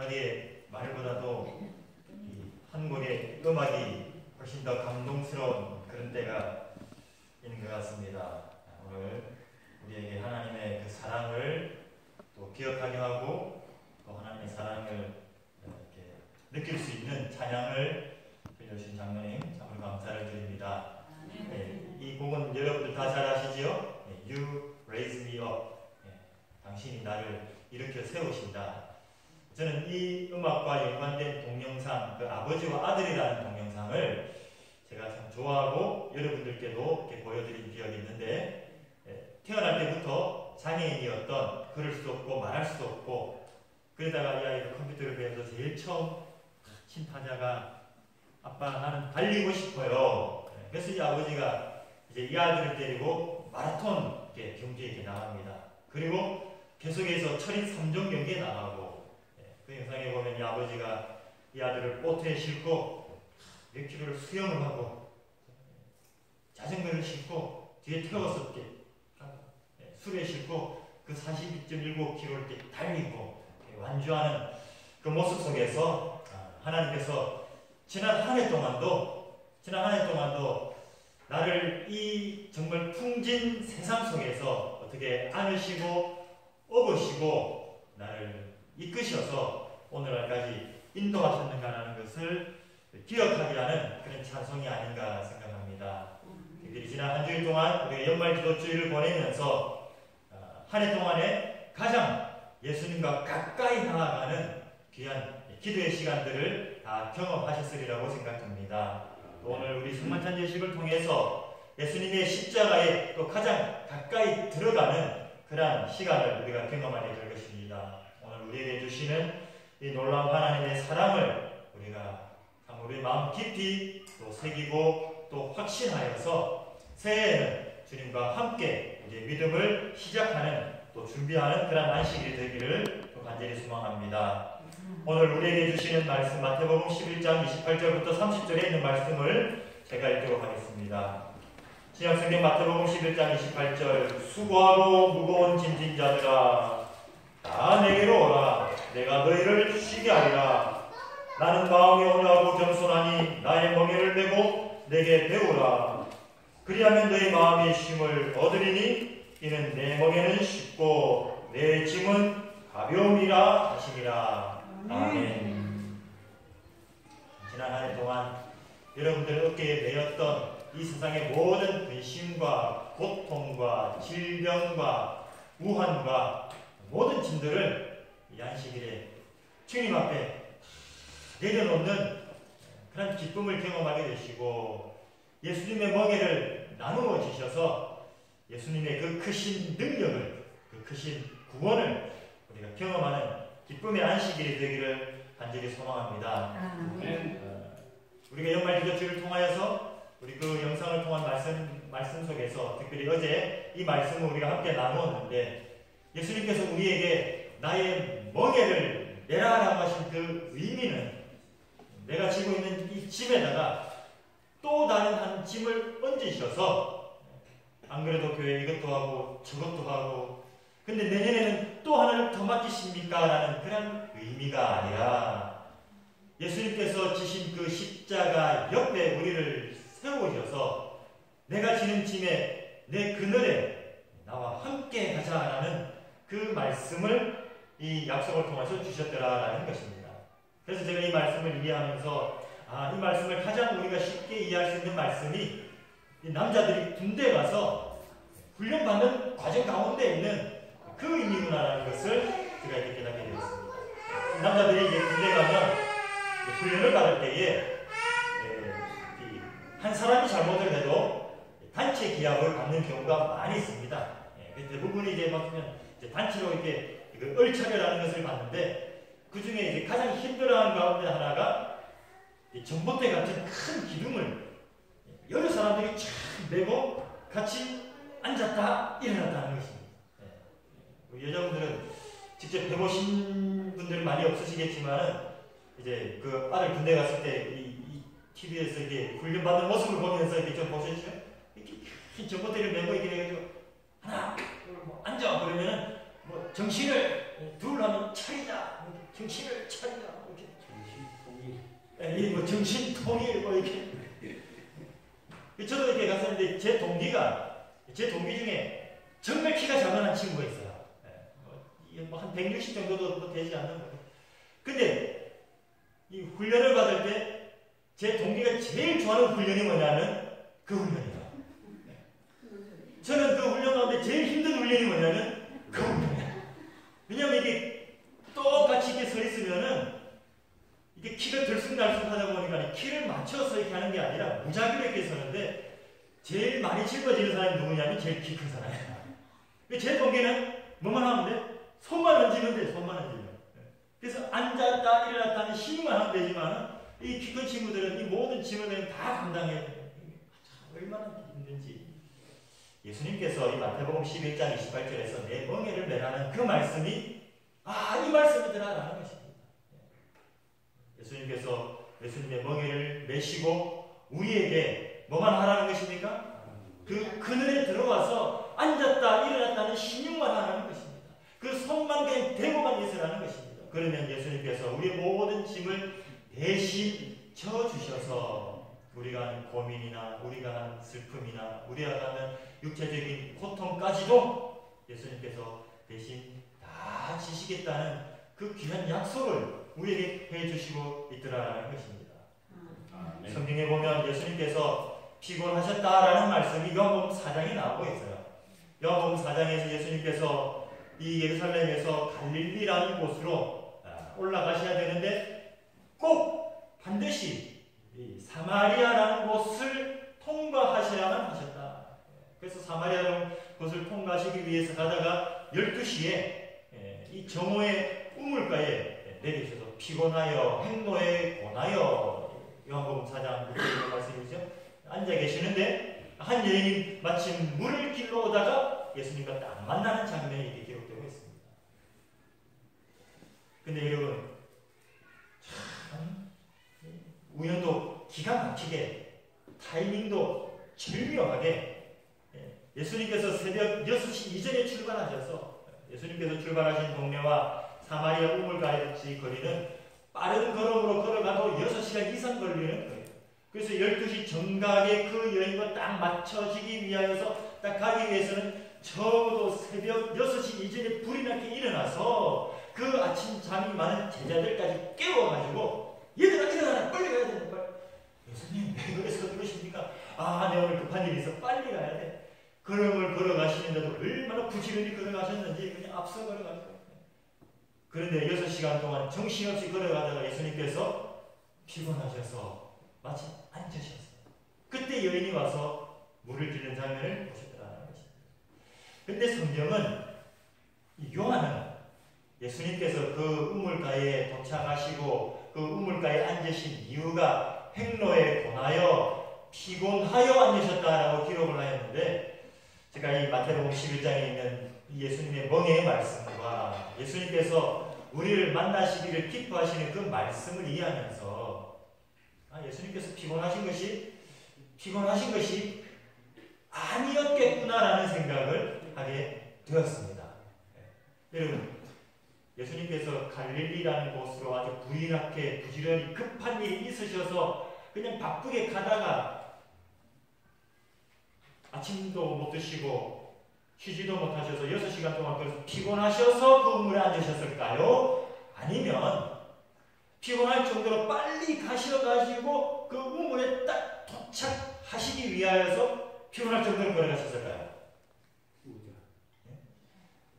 마디의 말보다도 한 곡의 음악이 훨씬 더 감동스러운 그런 때가 있는 것 같습니다. 오늘 우리에게 하나님의 그 사랑을 또 기억하게 하고 또 하나님의 사랑을 이렇게 느낄 수 있는 찬양을 빌려주신 장로님 참으로 감사를 드립니다. 네, 이 곡은 여러분들 다 잘 아시지요? 네, You Raise Me Up. 네, 당신이 나를 일으켜 세우신다. 저는 이 음악과 연관된 동영상, 그 아버지와 아들이라는 동영상을 제가 참 좋아하고 여러분들께도 이렇게 보여드린 기억이 있는데, 태어날 때부터 장애인이었던, 걸을 수 없고 말할 수 없고, 그러다가 이 아이가 컴퓨터를 배워서 제일 처음 심타자가 아빠 나는 달리고 싶어요. 그래서 이 아버지가 이제 이 아들을 데리고 마라톤 경기에 나갑니다. 그리고 계속해서 철인 3종 경기에 나가고, 그 영상에 보면 이 아버지가 이 아들을 보트에 싣고 몇 킬로를 수영을 하고 자전거를 싣고 뒤에 태워서 술에 싣고 그 42.19km를 달리고 완주하는 그 모습 속에서 하나님께서 지난 한 해 동안도 나를 이 정말 풍진 세상 속에서 어떻게 안으시고 업으시고 나를 이끄셔서 오늘날까지 인도하셨는가라는 것을 기억하게 하는 그런 찬송이 아닌가 생각합니다. 특별히 지난 한 주일 동안 우리가 연말 기도주일을 보내면서 한 해 동안에 가장 예수님과 가까이 나아가는 귀한 기도의 시간들을 다 경험하셨으리라고 생각합니다. 또 오늘 우리 성만찬 예식을 통해서 예수님의 십자가에 또 가장 가까이 들어가는 그러한 시간을 우리가 경험하게 될 것입니다. 오늘 우리에게 주시는 이 놀라운 하나님의 사랑을 우리가 참 우리 마음 깊이 또 새기고 또 확신하여서 새해에는 주님과 함께 이제 믿음을 시작하는 또 준비하는 그런 안식일이 되기를 또 간절히 소망합니다. 오늘 우리에게 주시는 말씀 마태복음 11장 28절부터 30절에 있는 말씀을 제가 읽도록 하겠습니다. 신약성경 마태복음 11장 28절 수고하고 무거운 짐진 자들아 다 내게로 오라 내가 너희를 쉬게 하리라 나는 마음이 온유하고 겸손하니 나의 멍에를 메고 내게 배우라 그리하면 너희 마음이 쉼을 얻으리니 이는 내 멍에는 쉽고 내 짐은 가벼움이라 하시니라. 아멘. 지난 한 해 동안 여러분들 어깨에 메였던 이 세상의 모든 근심과 고통과 질병과 우환과 모든 짐들을 이 안식일에 주님 앞에 내려놓는 그런 기쁨을 경험하게 되시고 예수님의 멍에를 나누어 주셔서 예수님의 그 크신 능력을 그 크신 구원을 우리가 경험하는 기쁨의 안식일이 되기를 간절히 소망합니다. 우리가 연말 기도주를 통하여서 우리 그 영상을 통한 말씀 속에서 특별히 어제 이 말씀을 우리가 함께 나누었는데 예수님께서 우리에게 나의 멍에를 내라라고 하신 그 의미는 내가 지고 있는 이 짐에다가 또 다른 한 짐을 얹으셔서 안 그래도 교회 이것도 하고 저것도 하고 근데 내년에는 또 하나를 더 맡기십니까? 라는 그런 의미가 아니라 예수님께서 지신 그 십자가 옆에 우리를 세우셔서 내가 지는 짐에 내 그늘에 나와 함께 가자라는 그 말씀을 이 약속을 통해서 주셨더라라는 것입니다. 그래서 제가 이 말씀을 이해하면서 이 말씀을 가장 우리가 쉽게 이해할 수 있는 말씀이 이 남자들이 군대 가서 훈련받는 과정 가운데 있는 그 의미구나라는 것을 제가 이렇게 깨닫게 되었습니다. 남자들이 이제 군대 가면 훈련을 받을 때에 한 사람이 잘못을 해도 단체 기합을 받는 경우가 많이 있습니다. 대부분이 이제 막으면 단체로 이렇게 얼차려라는 것을 받는데 그 중에 이제 가장 힘들어하는 가운데 하나가 전봇대 같은 큰 기둥을 여러 사람들이 쫙 메고 같이 앉았다 일어났다 하는 것입니다. 여자분들은 직접 해보신 분들은 많이 없으시겠지만 이제 그 아들 군대 갔을 때 이 TV에서 이렇게 훈련받는 모습을 보면서 이렇게 좀 보셨죠? 이렇게 전봇대를 메고 이렇게 해가지고 하나 앉아 그러면은 뭐 정신을 둘하면 차리자, 정신을 차리자, 이렇게 정신통일, 뭐 정신통일, 뭐 이렇게. 저도 이렇게 갔었는데 제 동기 중에 정말 키가 작은 친구가 있어요. 한 160 정도도 되지 않는 거예요. 근데 이 훈련을 받을 때 제 동기가 제일 좋아하는 훈련이 뭐냐면 그 훈련이에요. 저는 그 훈련 가운데 제일 힘든 훈련이 뭐냐면 그 훈련이에요. 왜냐면 이게 똑같이 이렇게 서 있으면은 이게 키가 들쑥날쑥 하다 보니까 키를 맞춰서 이렇게 하는 게 아니라 무작위로 이렇게 서는데 제일 많이 짊어지는 사람이 누구냐면 제일 키 큰 사람이에요. 제 동기는 뭐만 하면 돼? 손만 얹으면 돼, 손만 얹으면. 그래서 앉았다 일어났다 하는 힘만 하면 되지만 이 키 큰 친구들은 이 모든 짐을 다 감당해야 돼요. 얼마나 힘든지. 예수님께서 이 마태복음 11장 28절에서 내 멍에를 매라는 그 말씀이 이 말씀이더라라는 것입니다. 예수님께서 예수님의 멍에를 매시고 우리에게 뭐만 하라는 것입니까? 그 그늘에 들어와서 앉았다 일어났다는 신용만 하라는 것입니다. 그 손만 그냥 대고만 있으라는 것입니다. 그러면 예수님께서 우리의 모든 짐을 대신 져주셔서 우리가 하는 고민이나 우리가 하는 슬픔이나 우리가 하는 육체적인 고통까지도 예수님께서 대신 다 지시겠다는 그 귀한 약속을 우리에게 해주시고 있더라라는 것입니다. 성경에 보면 예수님께서 피곤하셨다라는 말씀이 요한복음 4장에 나오고 있어요. 요한복음 4장에서 예수님께서 이 예루살렘에서 갈릴리라는 곳으로 올라가셔야 되는데 꼭 반드시 이 사마리아라는 곳을 통과하셔야만 하셨다. 그래서 사마리아라는 곳을 통과하시기 위해서 가다가 12시에 이 정오의 우물가에 내리셔서 피곤하여 행로에 고나여 요한복음 4장 6절 말씀이죠. 앉아 계시는데 한 여인이 마침 물을 길러 오다가 예수님과 딱 만나는 장면이 이렇게 기록되고 있습니다. 근데 여러분 참 우연도 기가 막히게 타이밍도 절묘하게 예수님께서 새벽 6시 이전에 출발하셔서 예수님께서 출발하신 동네와 사마리아 우물가까지 거리는 빠른 걸음으로 걸어가도 6시간 이상 걸리는 거예요. 그래서 12시 정각에 그 여인과 딱 맞춰지기 위하여서 딱 가기 위해서는 적어도 새벽 6시 이전에 불이 나게 일어나서 그 아침 잠이 많은 제자들까지 깨워가지고 얘들아 일어나라 빨리 가야 된다. 빨리. 예수님 왜 그래서 그러십니까? 내가 오늘 급한 일이 있어 빨리 가야 돼. 걸음을 걸어가시는데도 얼마나 부지런히 걸어가셨는지 그냥 앞서 걸어가죠. 그런데 6시간 동안 정신없이 걸어가다가 예수님께서 피곤하셔서 마치 앉으셨어요. 그때 여인이 와서 물을 길는 장면을 보셨더라는 것입니다. 근데 성경은 요한은 예수님께서 그 우물가에 도착하시고 그 우물가에 앉으신 이유가 행로에 고나여 피곤하여 앉으셨다라고 기록을 하였는데 제가 이 마태복음 11장에 있는 예수님의 멍에의 말씀과 예수님께서 우리를 만나시기를 기뻐하시는 그 말씀을 이해하면서 예수님께서 피곤하신 것이 아니었겠구나라는 생각을 하게 되었습니다. 여러분 예수님께서 갈릴리라는 곳으로 아주 부인하게 부지런히 급한 일이 있으셔서 그냥 바쁘게 가다가 아침도 못 드시고 쉬지도 못하셔서 6시간 동안 그래서 피곤하셔서 그 우물에 앉으셨을까요? 아니면 피곤할 정도로 빨리 가셔가지고 그 우물에 딱 도착하시기 위하여서 피곤할 정도로 걸어가셨을까요?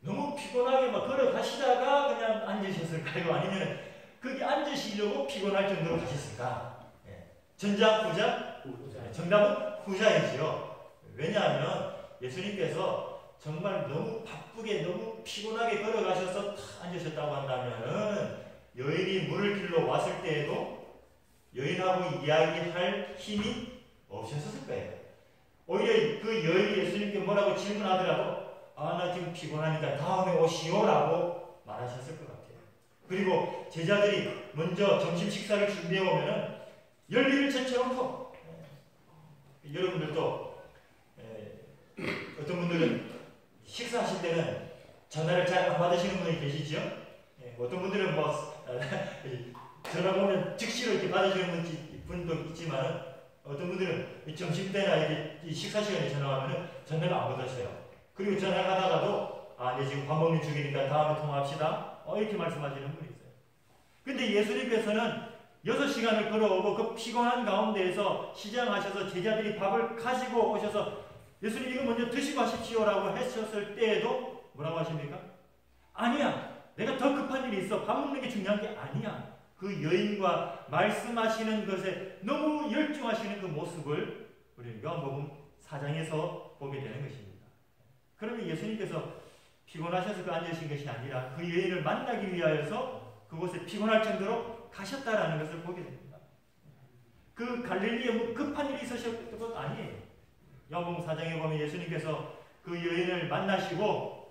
너무 피곤하게 막 걸어가시다가 그냥 앉으셨을까요? 아니면 거기 앉으시려고 피곤할 정도로 가셨을까? 전자, 후자? 정답은 후자이지요. 왜냐하면 예수님께서 정말 너무 바쁘게 너무 피곤하게 걸어가셔서 탁 앉으셨다고 한다면은 여인이 물을 길러 왔을 때에도 여인하고 이야기할 힘이 없으셨을 거예요. 오히려 그 여인이 예수님께 뭐라고 질문하더라도 나 지금 피곤하니까 다음에 오시오라고 말하셨을 것 같아요. 그리고 제자들이 먼저 점심 식사를 준비해 오면은 열리를 제쳐놓고 여러분들도 어떤 분들은 식사하실 때는 전화를 잘 안 받으시는 분이 계시죠? 예, 어떤 분들은 뭐 전화 오면 즉시로 이렇게 받으시는 분도 있지만 어떤 분들은 점심때나 이렇게 식사 시간에 전화하면 전화를 안 받으셔요. 그리고 전화하다가도 네, 지금 밥 먹는 중이니까 다음에 통화합시다. 이렇게 말씀하시는 분이 있어요. 근데 예수님께서는 6시간을 걸어오고 그 피곤한 가운데에서 시장하셔서 제자들이 밥을 가지고 오셔서 예수님 이거 먼저 드시고 하십시오라고 하셨을 때에도 뭐라고 하십니까? 아니야. 내가 더 급한 일이 있어. 밥 먹는 게 중요한 게 아니야. 그 여인과 말씀하시는 것에 너무 열중하시는 그 모습을 우리 요한복음 4장에서 보게 되는 것입니다. 그러면 예수님께서 피곤하셔서 그 앉으신 것이 아니라 그 여인을 만나기 위하여서 그곳에 피곤할 정도로 가셨다라는 것을 보게 됩니다. 그 갈릴리에 뭐 급한 일이 있으셨던 것 아니에요. 요한복음 4장에 보면 예수님께서 그 여인을 만나시고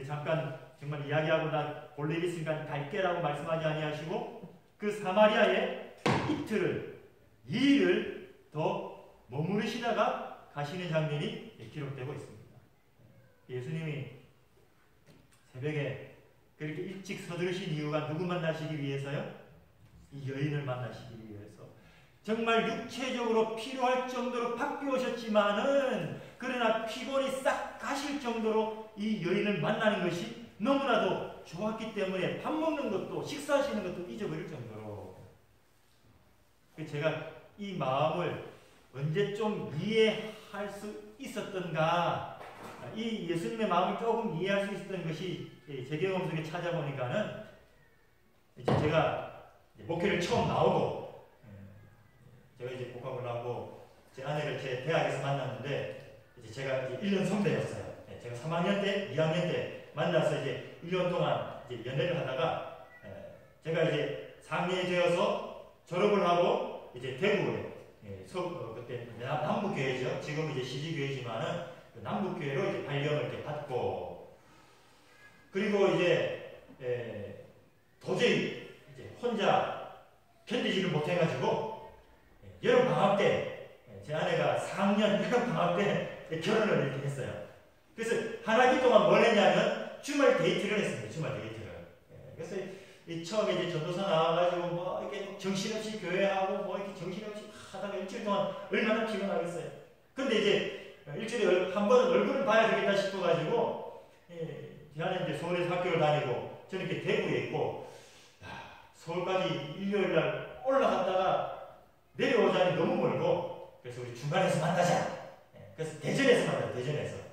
잠깐 정말 이야기하고 나 볼 일 있으니까 갈게라고 말씀하지 아니하시고 그 사마리아에 이틀을 2일을 더 머무르시다가 가시는 장면이 기록되고 있습니다. 예수님이 새벽에 그렇게 일찍 서두르신 이유가 누구 만나시기 위해서요? 이 여인을 만나시기 위해서. 정말 육체적으로 필요할 정도로 바삐 오셨지만은 그러나 피곤이 싹 가실 정도로 이 여인을 만나는 것이 너무나도 좋았기 때문에 밥 먹는 것도 식사하시는 것도 잊어버릴 정도로. 제가 이 마음을 언제 좀 이해할 수 있었던가, 이 예수님의 마음을 조금 이해할 수 있었던 것이 제 경험 속에 찾아보니까는 이제 제가 목회를 처음 나오고 제가 이제 복학을 하고 제 아내를 제 대학에서 만났는데 이제 제가 이제 1년 선배였어요. 제가 3학년 때, 2학년 때 만나서 이제 1년 동안 이제 연애를 하다가 제가 이제 4학년이 되어서 졸업을 하고 이제 대구에 그때 남북교회죠. 지금 이제 시지교회지만은 남북교회로 이제 발령을 이렇게 받고 그리고 이제 도저히 이제 혼자 견디지를 못해가지고 여름 방학 때 제 아내가 4학년 여름 방학 때 결혼을 이렇게 했어요. 그래서 한 학기 동안 뭘 했냐면 주말 데이트를 했습니다. 주말 데이트를. 그래서 처음에 이제 전도사 나와가지고 뭐 이렇게 정신없이 교회하고 뭐 이렇게 정신없이 하다가 일주일 동안 얼마나 피곤하겠어요. 근데 이제 일주일에 한 번은 얼굴을 봐야 되겠다 싶어가지고 제 아내 이제 서울에서 학교를 다니고 저는 이렇게 대구에 있고 서울까지 일요일날 올라갔다가 내려오자니 너무 멀고 그래서 우리 중간에서 만나자. 그래서 대전에서 만나요. 대전에서.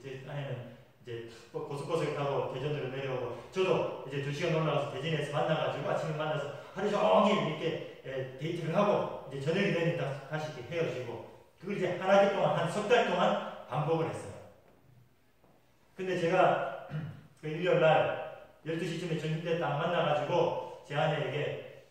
제 아내는 이제 고속버스를 타고 대전으로 내려오고 저도 이제 2시간 올라가서 대전에서 만나가지고 아침에 만나서 하루 종일 이렇게 데이트를 하고 이제 저녁이 되니까 다시 이렇게 헤어지고 그걸 이제 한 학기 동안 한 석 달 동안 반복을 했어요. 근데 제가 그 일요일날 12시쯤에 점심때 딱 만나가지고 제 아내에게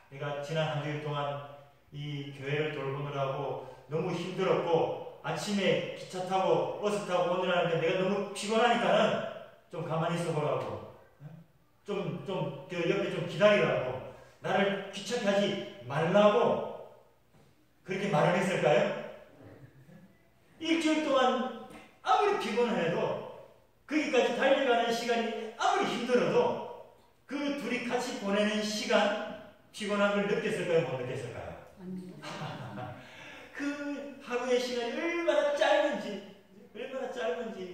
내가 지난 한 주일 동안 이 교회를 돌보느라고 너무 힘들었고 아침에 기차 타고 버스 타고 오느라는데 내가 너무 피곤하니까는 좀 가만히 있어 보라고 좀 옆에 좀 기다리라고 나를 귀찮게 하지 말라고 그렇게 말을 했을까요? 일주일 동안 아무리 피곤해도 거기까지 달려가는 시간이 아무리 힘들어도 그 둘이 같이 보내는 시간 피곤한 걸 느꼈을까요? 못 느꼈을까요? 그 하루의 시간이 얼마나 짧은지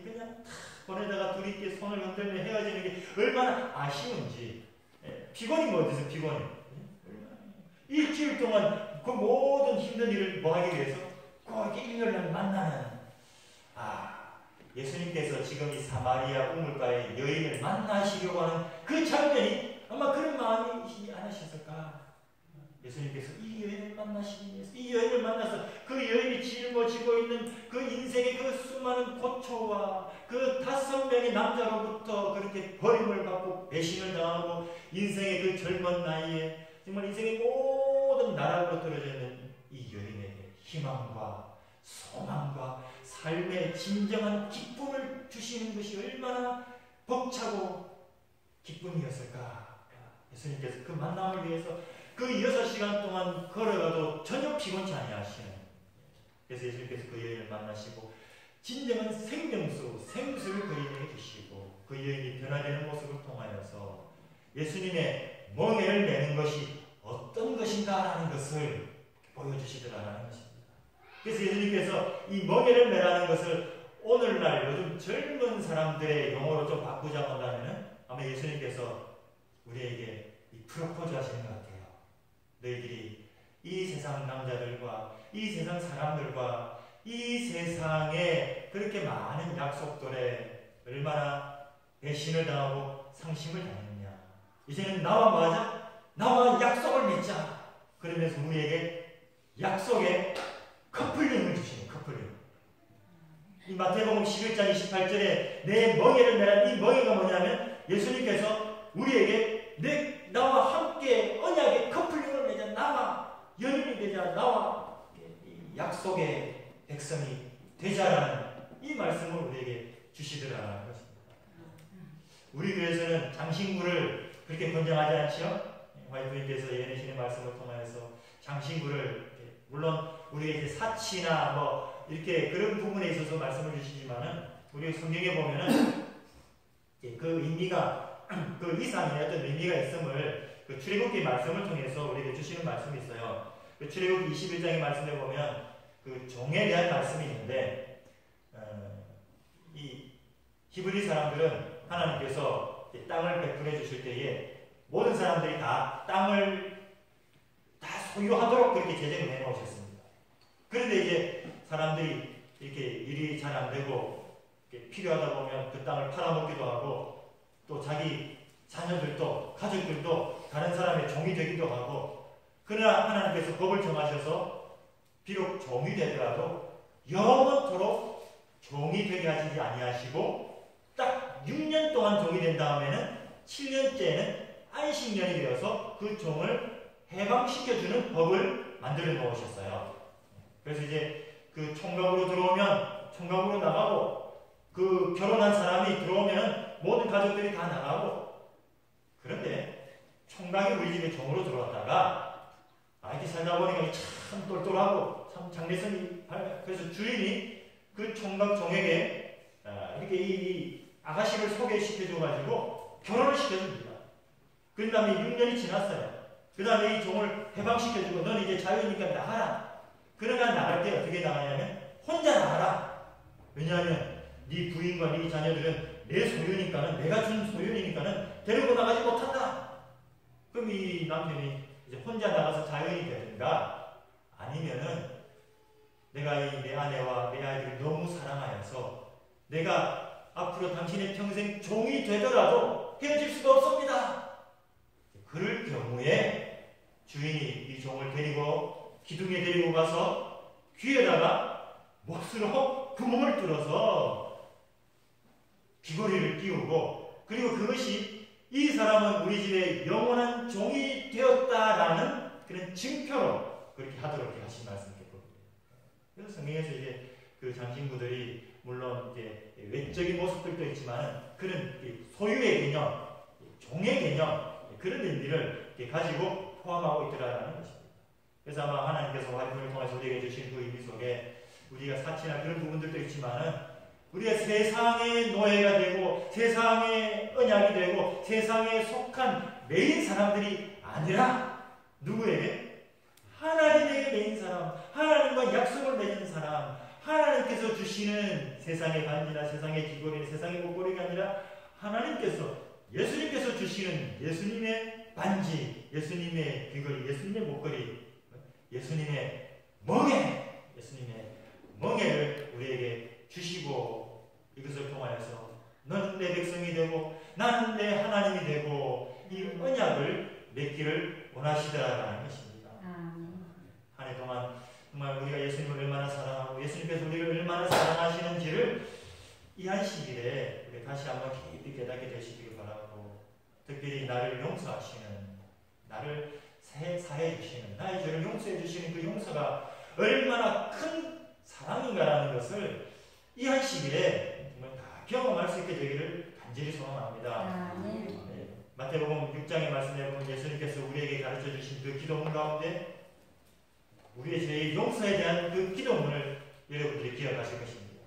그냥 보내다가 둘이 이렇게 손을 흔들며 헤어지는 게 얼마나 아쉬운지 피곤이 뭐 어디서 피곤해 일주일 동안 그 모든 힘든 일을 뭐 하기 위해서 꼭 일요일날 만나는 예수님께서 지금 이 사마리아 우물가의 여인을 만나시려고 하는 그 장면이 아마 그런 마음이 않으셨을까. 예수님께서 이 여인을 만나시기 위해서 이 여인을 만나서 그 여인이 짊어지고 있는 그 인생의 그 수많은 고초와 그 5명의 남자로부터 그렇게 버림을 받고 배신을 당하고 인생의 그 젊은 나이에 정말 인생의 모든 나락으로 떨어져 있는 이 여인에게 희망과 소망과 삶의 진정한 기쁨을 주시는 것이 얼마나 벅차고 기쁨이었을까. 예수님께서 그 만남을 위해서 그 6시간 동안 걸어가도 전혀 피곤치 아니하시는. 그래서 예수님께서 그 여인을 만나시고 진정한 생명수, 생수를 그에게 주시고 그 여인이 변화되는 모습을 통하여서 예수님의 멍에를 매는 것이 어떤 것인가라는 것을 보여주시더라는 것입니다. 그래서 예수님께서 이 멍에를 매라는 것을 오늘날 요즘 젊은 사람들의 용어로 좀 바꾸자고 한다면 아마 예수님께서 우리에게 이 프로포즈 하시는 것 같아요. 너희들이 이 세상 남자들과 이 세상 사람들과 이 세상에 그렇게 많은 약속들에 얼마나 배신을 당하고 상심을 당했느냐. 이제는 나와 뭐하자? 나와 약속을 맺자. 그러면서 우리에게 약속의 커플링을 주시는 커플링. 이 마태복음 11장 28절에 내 멍에를 매라. 이 멍에가 뭐냐면 예수님께서 우리에게 나와 함께 언약의 커플링을 맺자. 나와 연인이 되자. 나와 약속의 백성이 되자라는 이 말씀을 우리에게 주시더라는 것입니다. 우리 교회에서는 장신구를 그렇게 권장하지 않죠? 화이트님께서 예내신의 말씀을 통하여서 장신구를 물론 우리가 이제 사치나 뭐 이렇게 그런 부분에 있어서 말씀을 주시지만은 우리 성경에 보면은 그 의미가 그 이상의 어떤 의미가 있음을 그 출애굽기 말씀을 통해서 우리에게 주시는 말씀이 있어요. 그 출애굽기 21장의 말씀에 보면 그 종에 대한 말씀이 있는데 이 히브리 사람들은 하나님께서 땅을 베풀어 주실 때에 모든 사람들이 다 땅을 다 소유하도록 그렇게 제정을 해 놓으셨습니다. 그런데 이제 사람들이 이렇게 일이 잘 안 되고 필요하다 보면 그 땅을 팔아먹기도 하고 또 자기 자녀들도 가족들도 다른 사람의 종이 되기도 하고 그러나 하나님께서 법을 정하셔서 비록 종이 되더라도 영원토록 종이 되게 하시지 아니하시고 딱 6년 동안 종이 된 다음에는 7년째는 안식년이 되어서 그 종을 해방시켜주는 법을 만들어 놓으셨어요. 그래서 이제 그 총각으로 들어오면 총각으로 나가고 그 결혼한 사람이 들어오면 모든 가족들이 다 나가고 그런데 총각이 우리 집에 종으로 들어왔다가 이렇게 살다 보니까 참 똘똘하고 참 장래성이 밝아요. 그래서 주인이 그 총각 종에게 이렇게 이 아가씨를 소개시켜줘가지고 결혼을 시켜줍니다. 그 다음에 6년이 지났어요. 그 다음에 이 종을 해방시켜주고 넌 이제 자유니까 나가라. 그러나 나갈 때 어떻게 나가냐면 혼자 나가라. 왜냐하면 네 부인과 네 자녀들은 내 소유니까는 내가 준 소유니까는 데리고 나가지 못한다. 그럼 이 남편이 이제 혼자 나가서 자유인이 되든가 아니면은 내가 내 아내와 내 아이들을 너무 사랑하여서 내가 앞으로 당신의 평생 종이 되더라도 헤어질 수가 없습니다. 그럴 경우에 주인이 이 종을 데리고 기둥에 데리고 가서 귀에다가 못으로 구멍을 뚫어서 귀걸이를 끼우고 그리고 그것이 이 사람은 우리 집에 영원한 종이 되었다라는 그런 증표로 그렇게 하도록 하신 말씀이겠거든요. 그래서 성경에서 이제 그 장신구들이 물론 이제 외적인 모습들도 있지만 그런 소유의 개념, 종의 개념 그런 의미를 가지고 포함하고 있더라는 것입니다. 그래서 아마 하나님께서 화이트를 통해서 우리에게 주신 그 의미 속에 우리가 사치나 그런 부분들도 있지만은 우리가 세상의 노예가 되고 세상의 언약이 되고 세상에 속한 매인 사람들이 아니라 누구에게? 하나님에게 매인 사람, 하나님과 약속을 맺은 사람, 하나님께서 주시는 세상의 반지나 세상의 귀걸이, 세상의 목걸이가 아니라 하나님께서 예수님께서 주시는 예수님의 반지, 예수님의 귀걸이, 예수님의 목걸이, 예수님의 예수님의 멍에를 우리에게 주시고 이것을 통하여서 너는 내 백성이 되고 나는 내 하나님이 되고 이 언약을 맺기를 원하시더라라는 것입니다. 한 해 동안 정말 우리가 예수님을 얼마나 사랑하고 예수님께서 우리를 얼마나 사랑하시는지를 이 안식일에 우리 다시 한번 깊이 깨닫게 되시기를 바라고 특별히 나를 용서하시는 나를 사해 주시는 나의 죄를 용서해 주시는 그 용서가 얼마나 큰 사랑인가라는 것을 이 안식일에 정말 다 경험할 수 있게 되기를 간절히 소망합니다. 네. 마태복음 6장의 말씀에 보면 예수님께서 우리에게 가르쳐 주신 그 기도문 가운데 우리의 죄의 용서에 대한 그 기도문을 여러분들이 기억하실 것입니다.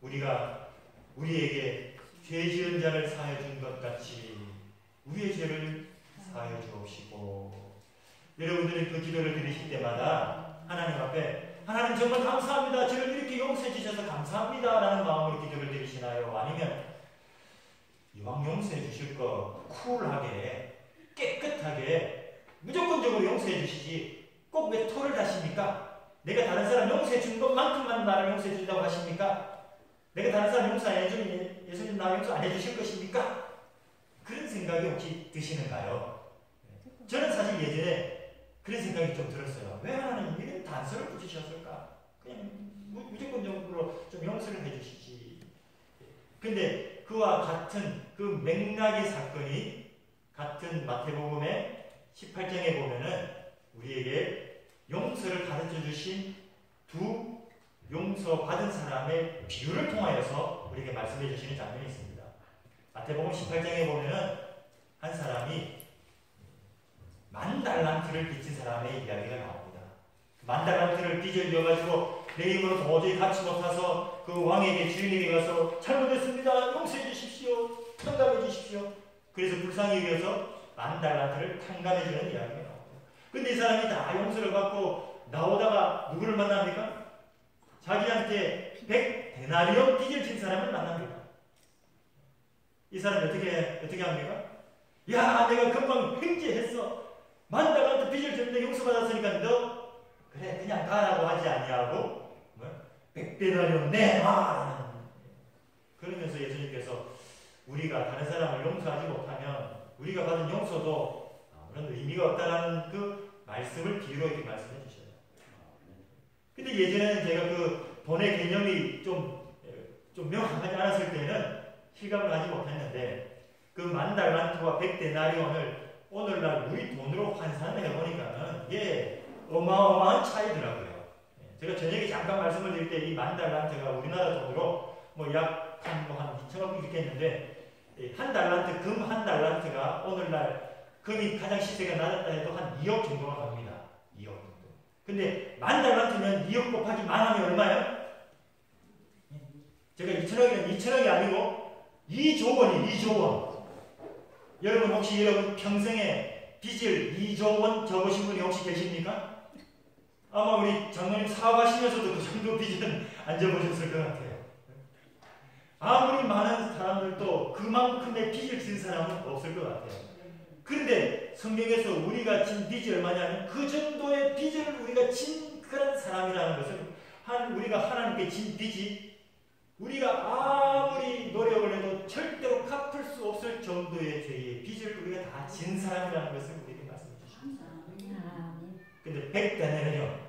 우리가 우리에게 죄 지은 자를 사하여 준 것 같이 우리의 죄를 사하여 주옵시고. 여러분들이 그 기도를 드리실 때마다 하나님 앞에 하나님 정말 감사합니다. 저를 이렇게 용서해 주셔서 감사합니다 라는 마음으로 기도를 드리시나요? 아니면 이왕 용서해 주실 거 쿨하게 깨끗하게 무조건적으로 용서해 주시지 꼭 왜 토를 다십니까? 내가 다른 사람 용서해 준 것만큼만 나를 용서해 준다고 하십니까? 내가 다른 사람 용서 안 해주면 예수님 나 용서 안 해주실 것입니까? 그런 생각이 혹시 드시는가요? 저는 사실 예전에 그런 생각이 좀 들었어요. 왜 하나님 이런 단서를 붙이셨을까? 그냥 무조건적으로 좀 용서를 해주시지. 근데 그와 같은 그 맥락의 사건이 같은 마태복음의 18장에 보면은 우리에게 용서를 가르쳐 주신 두 용서받은 사람의 비유를 통하여서 우리에게 말씀해 주시는 장면이 있습니다. 마태복음 18장에 보면은 한 사람이 10,000달란트를 빚진 사람의 이야기가 나옵니다. 10,000달란트를 빚을 져가지고 내 힘으로 도저히 갚지 못해서 그 왕에게 주인에게 가서 잘못했습니다. 용서해 주십시오. 탕감해 주십시오. 그래서 불쌍히 여겨서 10,000달란트를 탕감해 주는 이야기가 나옵니다. 근데 이 사람이 다 용서를 받고 나오다가 누구를 만납니까? 자기한테 100데나리온 빚을 진 사람을 만납니다. 이 사람이 어떻게 합니까? 야, 내가 금방 횡재했어. 10,000달란트 빚을 졌는데 용서받았으니까 너 그래 그냥 가라고 하지 아니하고 100데나리온 내놔. 그러면서 예수님께서 우리가 다른 사람을 용서하지 못하면 우리가 받은 용서도 아무런 의미가 없다라는 그 말씀을 비유로 이렇게 말씀해 주셔요. 근데 예전에는 제가 그 돈의 개념이 좀 명확하지 않았을 때는 실감을 하지 못했는데 그 10,000달란트와 100데나리온을 오늘날 우리 돈으로 환산을 해보니까는 어마어마한 차이더라고요. 제가 저녁에 잠깐 말씀을 드릴 때 이 10,000달란트가 우리나라 돈으로 뭐 약 한 2천억 이렇게 했는데 한 달란트, 금 한 달란트가 오늘날 금이 가장 시세가 낮았다 해도 한 2억 정도가 갑니다. 2억 정도. 근데 10,000달란트면 2억 곱하기 만하면 얼마예요? 제가 2천억이면 2천억이 아니고 2조 원이에요. 2조 원. 여러분 혹시 여러분 평생에 빚을 2조 원 적으신 분이 혹시 계십니까? 아마 우리 장모님 사업하시면서도 그 정도 빚은 안 적으셨을 것 같아요. 아무리 많은 사람들도 그만큼의 빚을 진 사람은 없을 것 같아요. 그런데 성경에서 우리가 진 빚이 얼마냐면 그 정도의 빚을 우리가 진 그런 사람이라는 것은 우리가 하나님께 진 빚이 우리가 아무리 노력을 해도 절대로 갚을 수 없을 정도의 죄의 빚을 우리가 다 진 사람이라는 것을 우리에게 말씀해 주십니다. 근데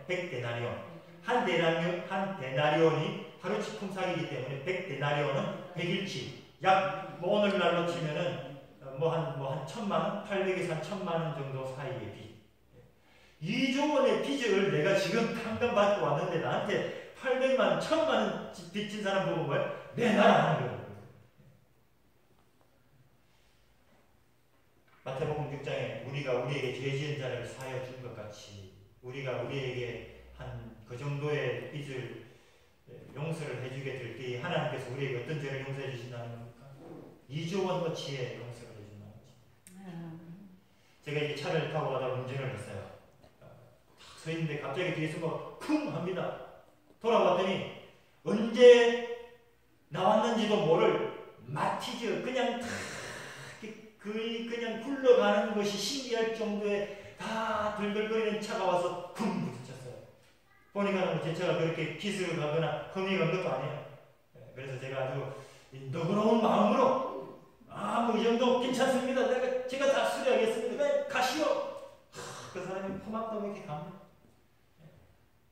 100데나리온 한 데나리온이 하루치 품삯이기 때문에 100데나리온은 100일치 약 뭐 오늘날로 치면은 한 1,000만 원, 800에서 1,000만 원 정도 사이의 빚. 2조 원의 빚을 내가 지금 탕감받고 왔는데 나한테 800만 원, 1,000만 원 빚진 사람 보고 뭐야? 내놔라 하는 거예요. 마태복음 6장에 우리가 우리에게 죄 지은 자를 사하여 준 것 같이 우리가 우리에게 한 그 정도의 빚을 용서를 해주게 될 때 하나님께서 우리에게 어떤 죄를 용서해 주신다는 겁니까? 2조 원어치의 용서를 해준다는 거죠. 제가 이제 차를 타고 가다가 운전을 했어요. 딱 서 있는데 갑자기 뒤에서 뭐 쿵 합니다. 돌아봤더니 언제 나왔는지도 모를 마티즈 그냥 다 그냥 굴러가는 것이 신기할 정도의 다 들들거리는 차가 와서 쿵 부딪혔어요. 보니까 제 차가 그렇게 기스를 가거나 흠이 간 것도 아니에요. 그래서 제가 아주 너그러운 마음으로 뭐 이 정도 괜찮습니다. 제가 다 수리하겠습니다. 그냥 가시오. 그 사람이 포막도 이렇게 갑니다.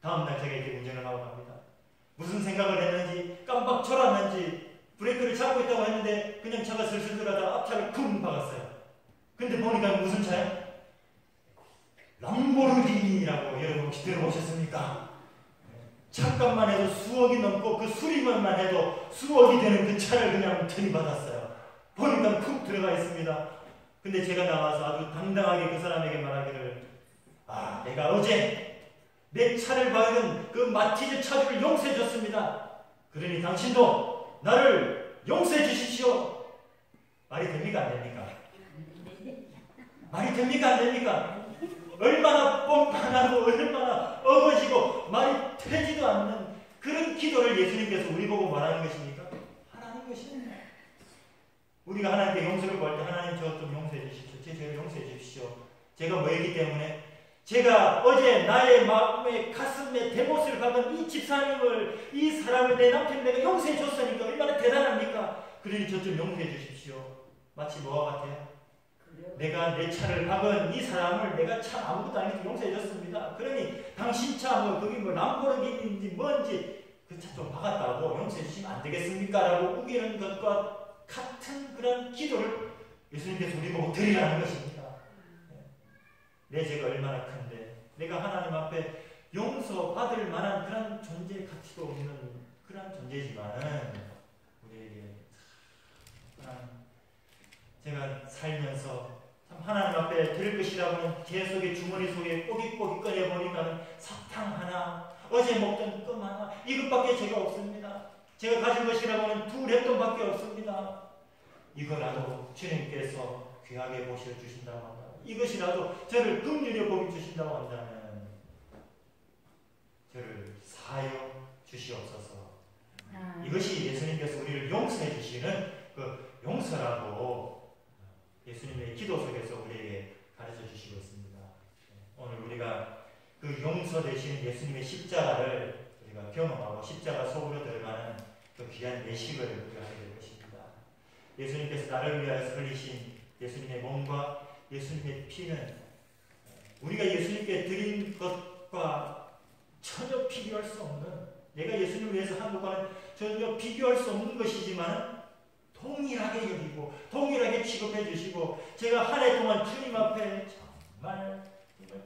다음날 제가 이렇게 운전을 하고 갑니다. 무슨 생각을 했는지 깜빡 졸았는지 브레이크를 잡고 있다고 했는데 그냥 차가 슬슬 들어가다 앞차를 쿵 박았어요. 근데 보니까 무슨 차예요? 람보르기니라고 여러분 혹시 들어보셨습니까? 잠깐만 해도 수억이 넘고 그 수리만만 해도 수억이 되는 그 차를 그냥 들이받았어요. 보니까 푹 들어가 있습니다. 근데 제가 나와서 아주 당당하게 그 사람에게 말하기를 내가 어제 내 차를 박은 그 마티즈 차주를 용서해 줬습니다. 그러니 당신도 나를 용서해 주십시오. 말이 됩니까? 안 됩니까? 말이 됩니까? 안 됩니까? 얼마나 뻔뻔하고 얼마나 어거지고 말이 되지도 않는 그런 기도를 예수님께서 우리 보고 말하는 것입니까? 하나님 것입니다. 우리가 하나님께 용서를 구할 때 하나님 저 좀 용서해 주십시오. 제 죄를 용서해 주십시오. 제가 뭐였기 때문에 제가 어제 나의 마음에 가슴에 대못을 박은 이 집사님을 이 사람을 내 남편 내가 용서해 줬으니까 얼마나 대단합니까? 그러니 저 좀 용서해 주십시오. 마치 뭐와 같아요? 내가 내 차를 박은 이 사람을 내가 참 아무것도 아니게 용서해 줬습니다. 그러니 당신 차 뭐 거기 뭐 람보르기니인지 뭔지 그 차 좀 박았다고 용서해 주시면 안 되겠습니까? 라고 우기는 것과 같은 그런 기도를 예수님께서 우리 보고 드리라는 것입니다. 내 죄가 얼마나 큰데 내가 하나님 앞에 용서받을 만한 그런 존재 가치도 없는 그런 존재지만은 우리에게 제가 살면서 참 하나님 앞에 드릴 것이라고는 제 속에 주머니 속에 꼬깃꼬깃 꺼내보니까 사탕 하나, 어제 먹던 껌 하나, 이것밖에 제가 없습니다. 제가 가진 것이라고는 2랩돈밖에 없습니다. 이거라도 주님께서 귀하게 보셔 주신다고 한다. 이것이라도 저를 긍휼히 보기 주신다고 한다면 저를 사여 주시옵소서. 이것이 예수님께서 우리를 용서해 주시는 그 용서라고 예수님의 기도 속에서 우리에게 가르쳐 주시고 있습니다. 오늘 우리가 그 용서 되시는 예수님의 십자가를 우리가 경험하고 십자가 속으로 들어가는 그 귀한 예식을 우리가 하게 될 것입니다. 예수님께서 나를 위하여 흘리신 예수님의 몸과 예수님의 피는 우리가 예수님께 드린 것과 전혀 비교할 수 없는, 내가 예수님을 위해서 한 것과는 전혀 비교할 수 없는 것이지만 동일하게 여기고 동일하게 취급해 주시고, 제가 한 해 동안 주님 앞에 정말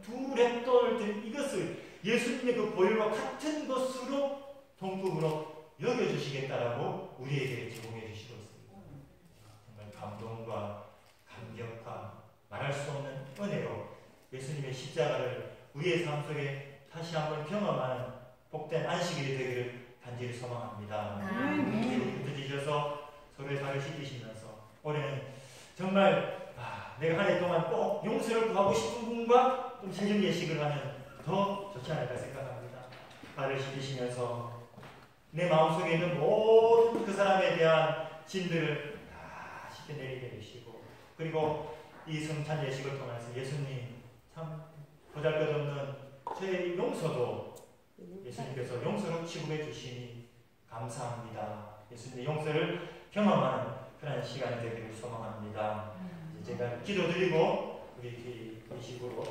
2랩돈을 드린 이것을 예수님의 그 보혈과 같은 것으로 동급으로 여겨주시겠다라고 우리에게 제공해 주시고 있습니다. 정말 감동과 감격과 말할 수 없는 은혜로 예수님의 십자가를 우리의 삶 속에 다시 한번 경험하는 복된 안식일이 되기를 간절히 소망합니다. 붙드셔서 서로의 발을 씻기시면서 올해는 정말 내가 한 해 동안 꼭 용서를 구하고 싶은 분과 좀 세정 예식을 하면 더 좋지 않을까 생각합니다. 발을 씻기시면서 내 마음속에 있는 모든 그 사람에 대한 짐들을 다 쉽게 내리게 해주시고, 그리고 이 성찬 예식을 통해서 예수님 참 보잘것없는 저의 용서도 예수님께서 용서로 취급해 주시니 감사합니다. 예수님의 용서를 경험하는 그런 시간이 되기를 소망합니다. 제가 기도드리고 우리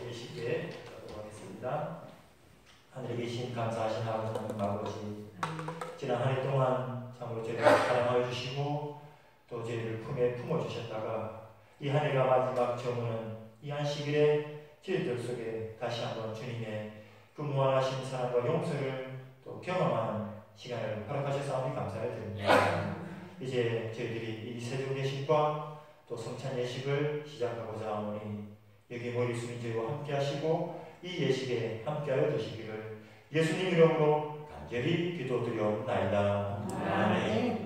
예식에 가도록 하겠습니다. 하늘에 계신 감사하신 하나님 아버지, 지난 한 해 동안 참으로 저희를 사랑하여 주시고 또 저희를 품에 품어주셨다가 이 한 해가 마지막 저무는 이 안식일에 저희들 속에 다시 한번 주님의 그 무한하신 사랑과 용서를 또 경험하는 시간을 허락하셔서 감사를 드립니다. 이제 저희들이 이 세종 예식과 또 성찬 예식을 시작하고자 하오니 여기 모일 수 있는 저희와 함께 하시고 이 예식에 함께하여 주시기를 예수님 이름으로 간절히 기도드려옵나이다. 아멘.